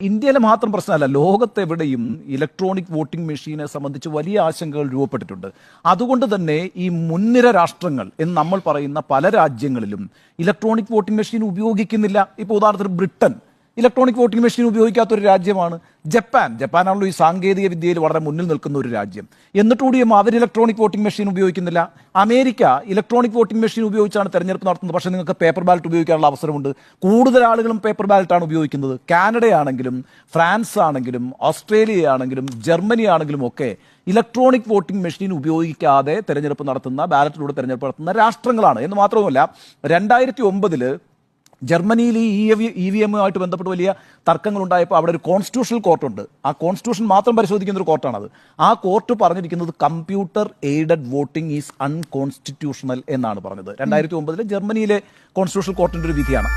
ഇന്ത്യയിലെ മാത്രം പ്രശ്നമല്ല, ലോകത്തെവിടെയും ഇലക്ട്രോണിക് വോട്ടിംഗ് മെഷീനെ സംബന്ധിച്ച് വലിയ ആശങ്കകൾ രൂപപ്പെട്ടിട്ടുണ്ട്. അതുകൊണ്ട് തന്നെ ഈ മുൻനിര രാഷ്ട്രങ്ങൾ എന്ന് നമ്മൾ പറയുന്ന പല രാജ്യങ്ങളിലും ഇലക്ട്രോണിക് വോട്ടിംഗ് മെഷീൻ ഉപയോഗിക്കുന്നില്ല. ഇപ്പോൾ ഉദാഹരണത്തിന് ബ്രിട്ടൻ ഇലക്ട്രോണിക് വോട്ടിംഗ് മെഷീൻ ഉപയോഗിക്കാത്ത ഒരു രാജ്യമാണ്. ജപ്പാനാണല്ലോ ഈ സാങ്കേതിക വിദ്യയിൽ വളരെ മുന്നിൽ നിൽക്കുന്ന ഒരു രാജ്യം. എന്നിട്ടുകൂടിയും അവർ ഇലക്ട്രോണിക് വോട്ടിംഗ് മെഷീൻ ഉപയോഗിക്കുന്നില്ല. അമേരിക്ക ഇലക്ട്രോണിക് വോട്ടിംഗ് മെഷീൻ ഉപയോഗിച്ചാണ് തെരഞ്ഞെടുപ്പ് നടത്തുന്നത്. പക്ഷേ നിങ്ങൾക്ക് പേപ്പർ ബാലറ്റ് ഉപയോഗിക്കാനുള്ള അവസരമുണ്ട്. കൂടുതൽ ആളുകളും പേപ്പർ ബാലറ്റാണ് ഉപയോഗിക്കുന്നത്. കാനഡയാണെങ്കിലും ഫ്രാൻസ് ആണെങ്കിലും ഓസ്ട്രേലിയ ആണെങ്കിലും ജർമ്മനി ആണെങ്കിലും ഒക്കെ ഇലക്ട്രോണിക് വോട്ടിംഗ് മെഷീൻ ഉപയോഗിക്കാതെ തെരഞ്ഞെടുപ്പ് നടത്തുന്ന, ബാലറ്റിലൂടെ തെരഞ്ഞെടുപ്പ് നടത്തുന്ന രാഷ്ട്രങ്ങളാണ്. എന്ന് മാത്രവുമല്ല, 2009 ജർമ്മനിയിൽ ഈ EVM-ആയിട്ട് ബന്ധപ്പെട്ട് വലിയ തർക്കങ്ങൾ ഉണ്ടായപ്പോൾ അവിടെ ഒരു കോൺസ്റ്റിറ്റ്യൂഷണൽ കോർട്ടുണ്ട്. ആ കോൺസ്റ്റിറ്റ്യൂഷൻ മാത്രം പരിശോധിക്കുന്ന ഒരു കോർട്ടാണത്. ആ കോർട്ട് പറഞ്ഞിരിക്കുന്നത് computer aided voting is unconstitutional എന്നാണ് പറഞ്ഞത്. 2009 ജർമ്മനിയിലെ കോൺസ്റ്റിറ്റ്യൂഷണൽ കോർട്ടിന്റെ ഒരു വിധിയാണ്.